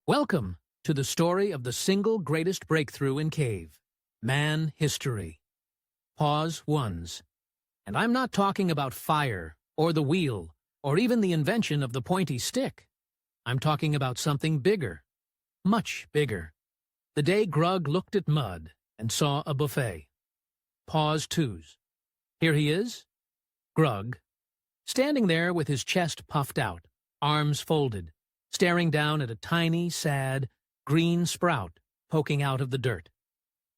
Welcome to the story of the single greatest breakthrough in caveman history. Pause ones. And I'm not talking about fire, or the wheel, or even the invention of the pointy stick. I'm talking about something bigger, much bigger. The day Grug looked at mud and saw a buffet. Pause twos. Here he is, Grug, standing there with his chest puffed out, arms folded, staring down at a tiny, sad, green sprout poking out of the dirt.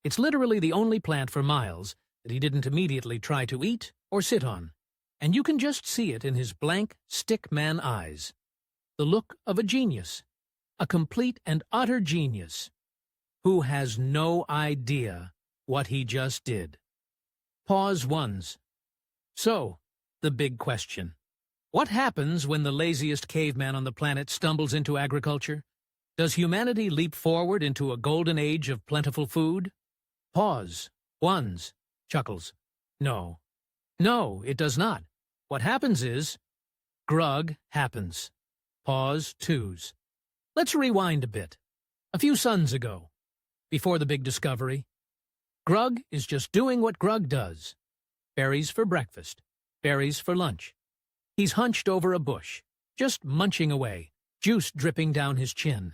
It's literally the only plant for miles that he didn't immediately try to eat or sit on, and you can just see it in his blank, stick-man eyes. The look of a genius, a complete and utter genius, who has no idea what he just did. Pause ones. So, the big question. What happens when the laziest caveman on the planet stumbles into agriculture? Does humanity leap forward into a golden age of plentiful food? Pause. Ones. Chuckles. No. No, it does not. What happens is, Grug happens. Pause twos. Let's rewind a bit. A few suns ago, before the big discovery, Grug is just doing what Grug does. Berries for breakfast, berries for lunch. He's hunched over a bush, just munching away, juice dripping down his chin.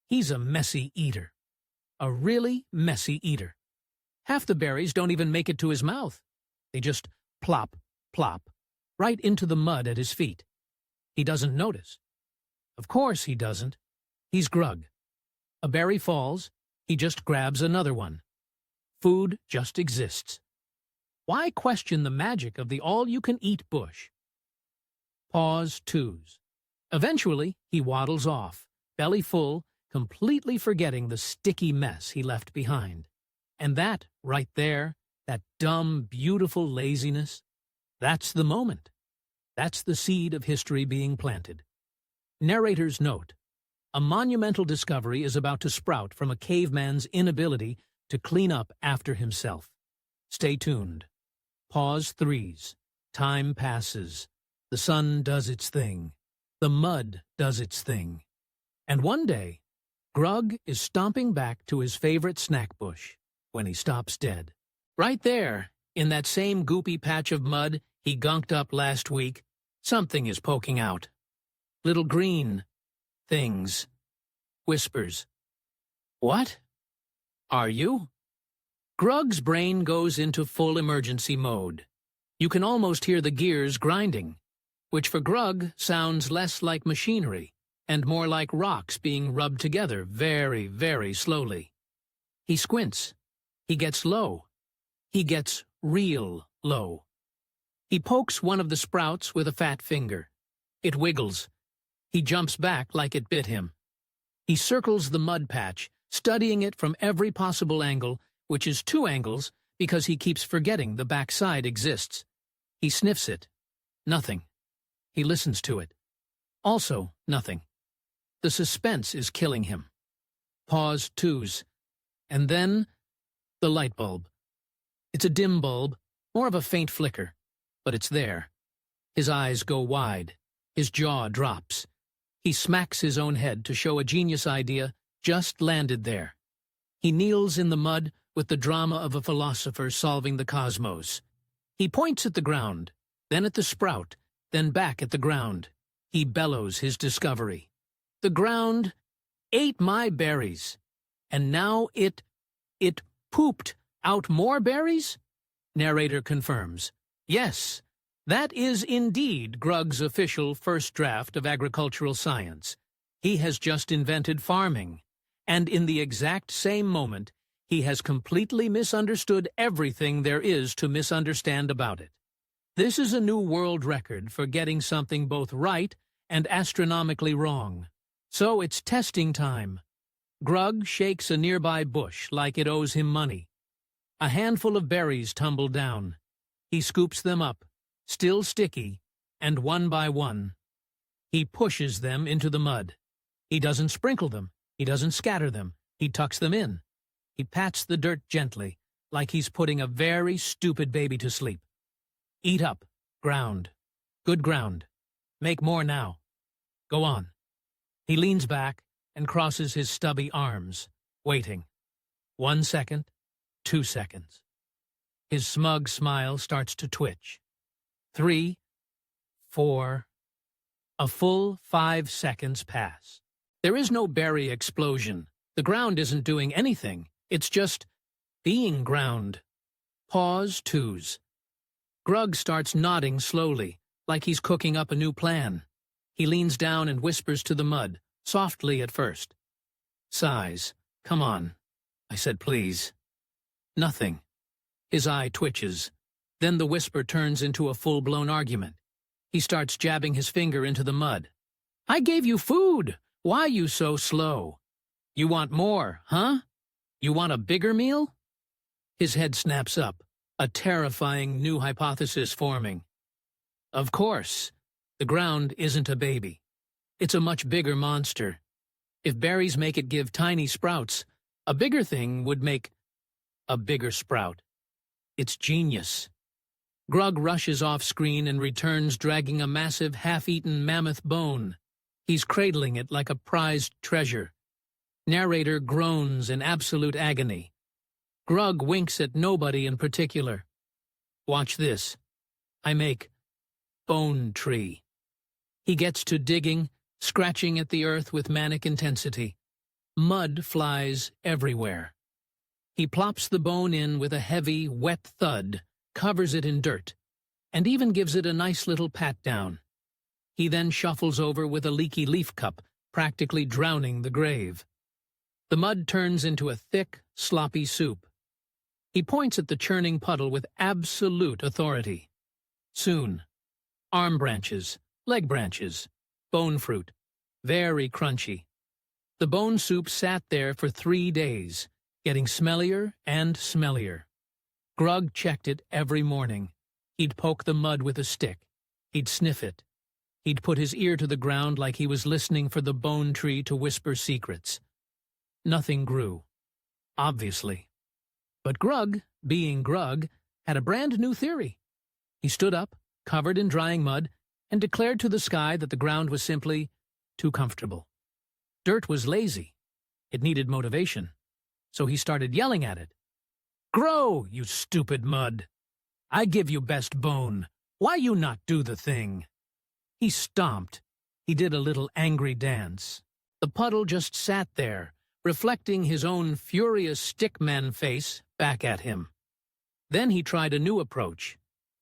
He's a messy eater. A really messy eater. Half the berries don't even make it to his mouth. They just plop, plop, right into the mud at his feet. He doesn't notice. Of course he doesn't. He's Grug. A berry falls, he just grabs another one. Food just exists. Why question the magic of the all-you-can-eat bush? Pause twos. Eventually, he waddles off, belly full, completely forgetting the sticky mess he left behind. And that, right there, that dumb, beautiful laziness, that's the moment. That's the seed of history being planted. Narrator's note. A monumental discovery is about to sprout from a caveman's inability to clean up after himself. Stay tuned. Pause threes. Time passes. The sun does its thing. The mud does its thing. And one day, Grug is stomping back to his favorite snack bush when he stops dead. Right there, in that same goopy patch of mud he gunked up last week, something is poking out. Little green things. Whispers. What? Are you? Grug's brain goes into full emergency mode. You can almost hear the gears grinding, which for Grug sounds less like machinery and more like rocks being rubbed together very, very slowly. He squints. He gets low. He gets real low. He pokes one of the sprouts with a fat finger. It wiggles. He jumps back like it bit him. He circles the mud patch, studying it from every possible angle, which is two angles because he keeps forgetting the backside exists. He sniffs it. Nothing. He listens to it. Also nothing. The suspense is killing him. Pause twos. And then, the light bulb. It's a dim bulb, more of a faint flicker, but it's there. His eyes go wide. His jaw drops. He smacks his own head to show a genius idea just landed there. He kneels in the mud with the drama of a philosopher solving the cosmos. He points at the ground, then at the sprout, then back at the ground. He bellows his discovery. The ground ate my berries, and now it pooped out more berries? Narrator confirms. Yes, that is indeed Grug's official first draft of agricultural science. He has just invented farming, and in the exact same moment, he has completely misunderstood everything there is to misunderstand about it. This is a new world record for getting something both right and astronomically wrong. So it's testing time. Grug shakes a nearby bush like it owes him money. A handful of berries tumble down. He scoops them up, still sticky, and one by one. He pushes them into the mud. He doesn't sprinkle them. He doesn't scatter them. He tucks them in. He pats the dirt gently, like he's putting a very stupid baby to sleep. Eat up. Ground. Good ground. Make more now. Go on. He leans back and crosses his stubby arms, waiting. 1 second, 2 seconds. His smug smile starts to twitch. 3, 4. A full 5 seconds pass. There is no berry explosion. The ground isn't doing anything. It's just being ground. Pause 2s. Grug starts nodding slowly, like he's cooking up a new plan. He leans down and whispers to the mud, softly at first. Sighs. Come on. I said please. Nothing. His eye twitches. Then the whisper turns into a full-blown argument. He starts jabbing his finger into the mud. I gave you food. Why you so slow? You want more, huh? You want a bigger meal? His head snaps up, a terrifying new hypothesis forming. Of course, the ground isn't a baby. It's a much bigger monster. If berries make it give tiny sprouts, a bigger thing would make a bigger sprout. It's genius. Grug rushes off-screen and returns dragging a massive half-eaten mammoth bone. He's cradling it like a prized treasure. Narrator groans in absolute agony. Grug winks at nobody in particular. Watch this. I make bone tree. He gets to digging, scratching at the earth with manic intensity. Mud flies everywhere. He plops the bone in with a heavy, wet thud, covers it in dirt, and even gives it a nice little pat-down. He then shuffles over with a leaky leaf cup, practically drowning the grave. The mud turns into a thick, sloppy soup. He points at the churning puddle with absolute authority. Soon, arm branches, leg branches, bone fruit, very crunchy. The bone soup sat there for 3 days, getting smellier and smellier. Grug checked it every morning. He'd poke the mud with a stick. He'd sniff it. He'd put his ear to the ground like he was listening for the bone tree to whisper secrets. Nothing grew, obviously. But Grug, being Grug, had a brand new theory. He stood up, covered in drying mud, and declared to the sky that the ground was simply too comfortable. Dirt was lazy. It needed motivation. So he started yelling at it. Grow, you stupid mud! I give you best bone. Why you not do the thing? He stomped. He did a little angry dance. The puddle just sat there, reflecting his own furious stickman face back at him. Then he tried a new approach.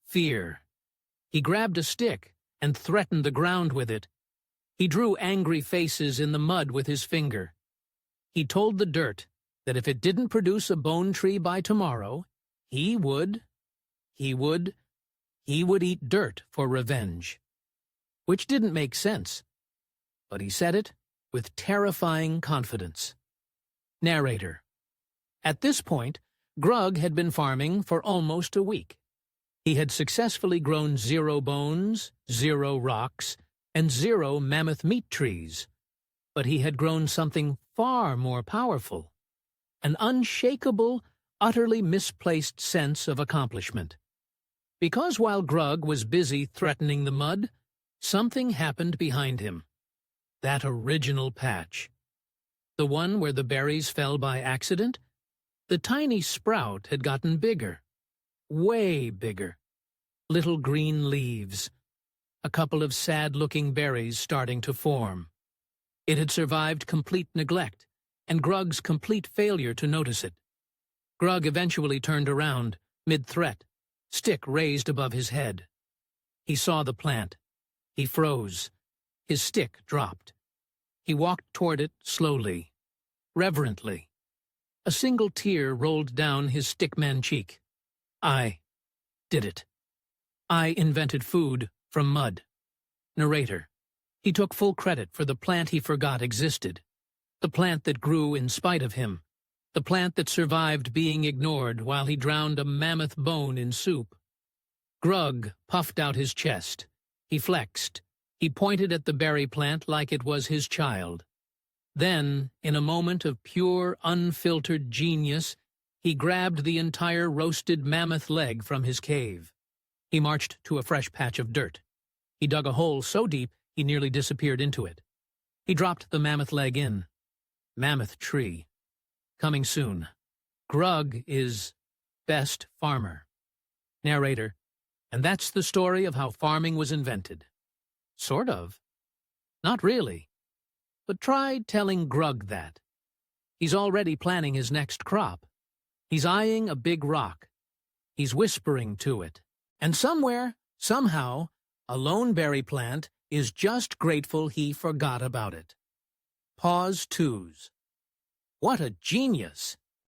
Fear. He grabbed a stick and threatened the ground with it. He drew angry faces in the mud with his finger. He told the dirt that if it didn't produce a bone tree by tomorrow, he would eat dirt for revenge. Which didn't make sense, but he said it with terrifying confidence. Narrator. At this point, Grug had been farming for almost a week. He had successfully grown 0 bones, 0 rocks, and 0 mammoth meat trees. But he had grown something far more powerful. An unshakable, utterly misplaced sense of accomplishment. Because while Grug was busy threatening the mud, something happened behind him. That original patch. The one where the berries fell by accident? The tiny sprout had gotten bigger. Way bigger. Little green leaves. A couple of sad-looking berries starting to form. It had survived complete neglect, and Grug's complete failure to notice it. Grug eventually turned around, mid-threat, stick raised above his head. He saw the plant. He froze. His stick dropped. He walked toward it slowly, reverently. A single tear rolled down his stickman cheek. I did it. I invented food from mud. Narrator. He took full credit for the plant he forgot existed. The plant that grew in spite of him. The plant that survived being ignored while he drowned a mammoth bone in soup. Grug puffed out his chest. He flexed. He pointed at the berry plant like it was his child. Then, in a moment of pure, unfiltered genius, he grabbed the entire roasted mammoth leg from his cave. He marched to a fresh patch of dirt. He dug a hole so deep he nearly disappeared into it. He dropped the mammoth leg in. mammoth tree. Coming soon. Grug is best farmer. Narrator, and that's the story of how farming was invented. Sort of. Not really. But try telling Grug that. He's already planning his next crop. He's eyeing a big rock. He's whispering to it. And somewhere, somehow, a lone berry plant is just grateful he forgot about it. Pause twos. What a genius!